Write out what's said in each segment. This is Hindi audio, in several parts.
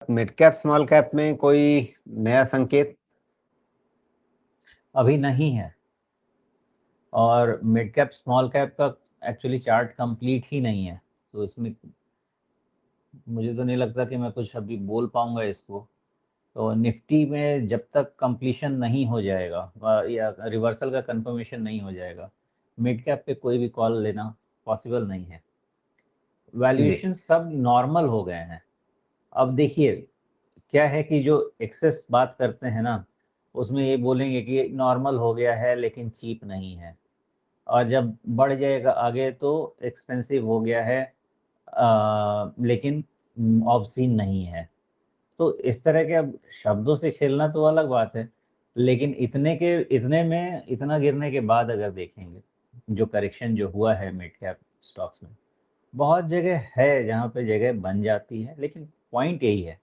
मिड कैप स्मॉल कैप में कोई नया संकेत? अभी नहीं है। और मिड कैप स्मॉल कैप का एक्चुअली चार्ट कंप्लीट ही नहीं है, तो इसमें मुझे तो नहीं लगता कि मैं कुछ अभी बोल पाऊंगा इसको। तो निफ्टी में जब तक कंप्लीशन नहीं हो जाएगा या रिवर्सल का कंफर्मेशन नहीं हो जाएगा, मिड कैप पे कोई भी कॉल लेना पॉसिबल नहीं है। वैल्यूएशन सब नॉर्मल हो गए हैं। अब देखिए क्या है कि जो एक्सेस बात करते हैं ना, उसमें ये बोलेंगे कि नॉर्मल हो गया है लेकिन चीप नहीं है, और जब बढ़ जाएगा आगे तो एक्सपेंसिव हो गया है लेकिन ऑब्सीन नहीं है। तो इस तरह के अब शब्दों से खेलना तो अलग बात है, लेकिन इतने में इतना गिरने के बाद अगर देखेंगे जो करेक्शन जो हुआ है मिड कैप स्टॉक्स में, बहुत जगह है जहाँ पे जगह बन जाती है, लेकिन पॉइंट यही है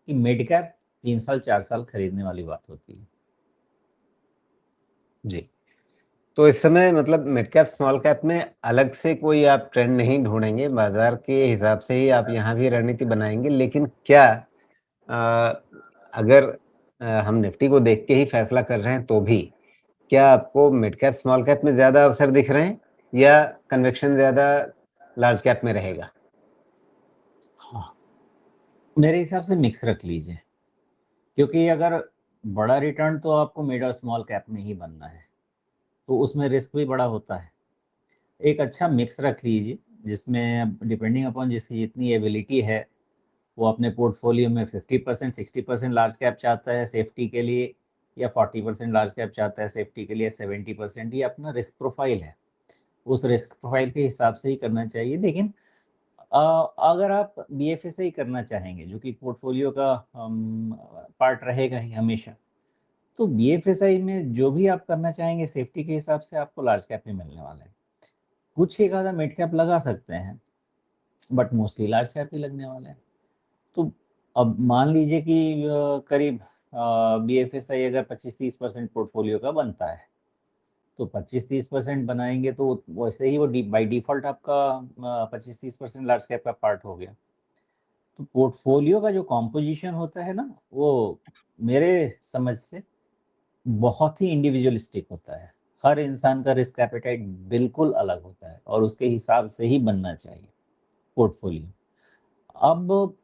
कि मिड कैप 3 साल 4 साल खरीदने वाली बात होती है। जी। तो इस समय मतलब मिड कैप स्मॉल कैप में अलग से कोई आप ट्रेंड नहीं ढूंढेंगे, बाजार के हिसाब से ही आप यहाँ भी रणनीति बनाएंगे। लेकिन क्या अगर हम निफ्टी को देख के ही फैसला कर रहे हैं तो भी क्या आपको मिड कैप स्मॉल कैप में ज्यादा अवसर दिख रहे हैं या कन्वेक्शन ज्यादा लार्ज कैप में रहेगा? हाँ, मेरे हिसाब से मिक्स रख लीजिए, क्योंकि अगर बड़ा रिटर्न तो आपको मिड और स्मॉल कैप में ही बनना है, तो उसमें रिस्क भी बड़ा होता है। एक अच्छा मिक्स रख लीजिए जिसमें डिपेंडिंग अपॉन जिसकी जितनी एबिलिटी है, वो अपने पोर्टफोलियो में 50% 60% लार्ज कैप चाहता है सेफ्टी के लिए, या 40% लार्ज कैप चाहता है सेफ्टी के लिए, 70% ये अपना रिस्क प्रोफाइल है। उस रिस्क प्रोफाइल के हिसाब से ही करना चाहिए। लेकिन अगर आप बीएफएसआई करना चाहेंगे जो कि पोर्टफोलियो का पार्ट रहेगा ही हमेशा, तो बीएफएसआई में जो भी आप करना चाहेंगे सेफ्टी के हिसाब से आपको लार्ज कैप में मिलने वाला है। कुछ एक आधा मिड कैप लगा सकते हैं, बट मोस्टली लार्ज कैप ही लगने वाले हैं। तो अब मान लीजिए कि करीब बीएफएसआई अगर 25-30% पोर्टफोलियो का बनता है, तो 25-30% बनाएंगे तो वैसे ही वो बाई डिफॉल्ट आपका 25-30% लार्ज कैप का पार्ट हो गया। तो पोर्टफोलियो का जो कॉम्पोजिशन होता है ना, वो मेरे समझ से बहुत ही इंडिविजुअलिस्टिक होता है। हर इंसान का रिस्क एपेटाइट बिल्कुल अलग होता है और उसके हिसाब से ही बनना चाहिए पोर्टफोलियो। अब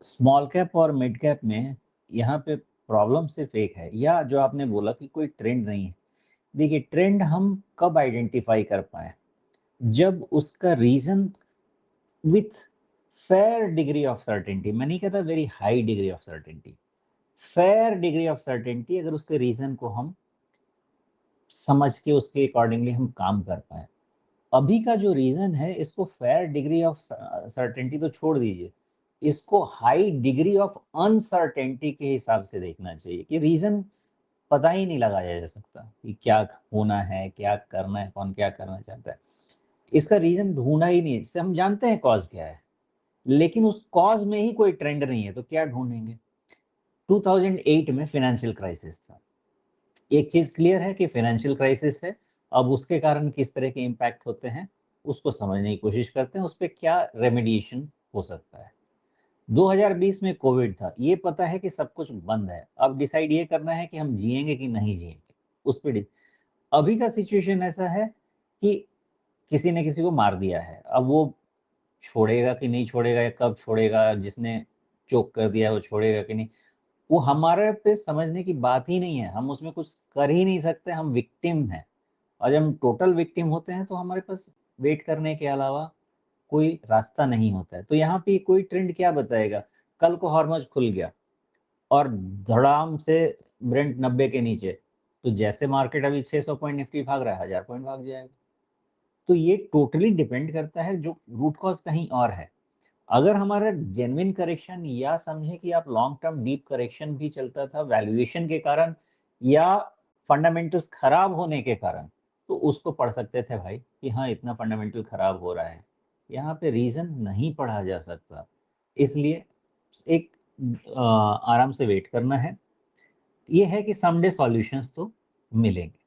स्मॉल कैप और मिड कैप में यहाँ पे प्रॉब्लम सिर्फ एक है, या जो आपने बोला कि कोई ट्रेंड नहीं है। देखिए ट्रेंड हम कब आइडेंटिफाई कर पाए, जब उसका reason with fair degree of certainty, मैं नहीं कहता very high degree of certainty, fair degree of certainty, अगर उसके रीजन को हम समझ के उसके अकॉर्डिंगली हम काम कर पाए। अभी का जो रीजन है, इसको फेयर डिग्री ऑफ सर्टेनिटी तो छोड़ दीजिए, इसको हाई डिग्री ऑफ अनसर्टेनिटी के हिसाब से देखना चाहिए कि रीजन पता ही नहीं लगाया जा सकता कि क्या होना है, क्या करना है, कौन क्या करना चाहता है। इसका रीजन ढूंढा ही नहीं, इससे हम जानते हैं कॉज क्या है, लेकिन उस कॉज में ही कोई ट्रेंड नहीं है तो क्या ढूंढेंगे। 2008 में फाइनेंशियल क्राइसिस था। एक चीज क्लियर है कि फाइनेंशियल क्राइसिस है, अब उसके कारण किस तरह के इम्पैक्ट होते हैं उसको समझने की कोशिश करते हैं, उस पर क्या रेमेडिएशन हो सकता है। 2020 में कोविड था, ये पता है कि सब कुछ बंद है, अब डिसाइड ये करना है कि हम जिएंगे कि नहीं जिएंगे उस पर। अभी का सिचुएशन ऐसा है कि किसी ने किसी को मार दिया है, अब वो छोड़ेगा कि नहीं छोड़ेगा, या कब छोड़ेगा, जिसने चोक कर दिया है वो छोड़ेगा कि नहीं, वो हमारे पे समझने की बात ही नहीं है। हम उसमें कुछ कर ही नहीं सकते, हम विक्टिम हैं। और जब हम टोटल विक्टिम होते हैं तो हमारे पास वेट करने के अलावा कोई रास्ता नहीं होता है। तो यहाँ पे कोई ट्रेंड क्या बताएगा, कल को हॉर्मज खुल गया और धड़ाम से ब्रेंट 90 के नीचे, तो जैसे मार्केट अभी 600 पॉइंट निफ्टी भाग रहा है, 1000 पॉइंट भाग जाएगा। तो ये टोटली डिपेंड करता है, जो रूट कॉज कहीं और है। अगर हमारा जेन्युइन करेक्शन, या समझे कि आप लॉन्ग टर्म डीप करेक्शन भी चलता था वैल्यूएशन के कारण या फंडामेंटल्स खराब होने के कारण, तो उसको पढ़ सकते थे भाई कि हाँ इतना फंडामेंटल खराब हो रहा है। यहाँ पे रीजन नहीं पढ़ा जा सकता, इसलिए एक आराम से वेट करना है। ये है कि समडे सॉल्यूशंस तो मिलेंगे।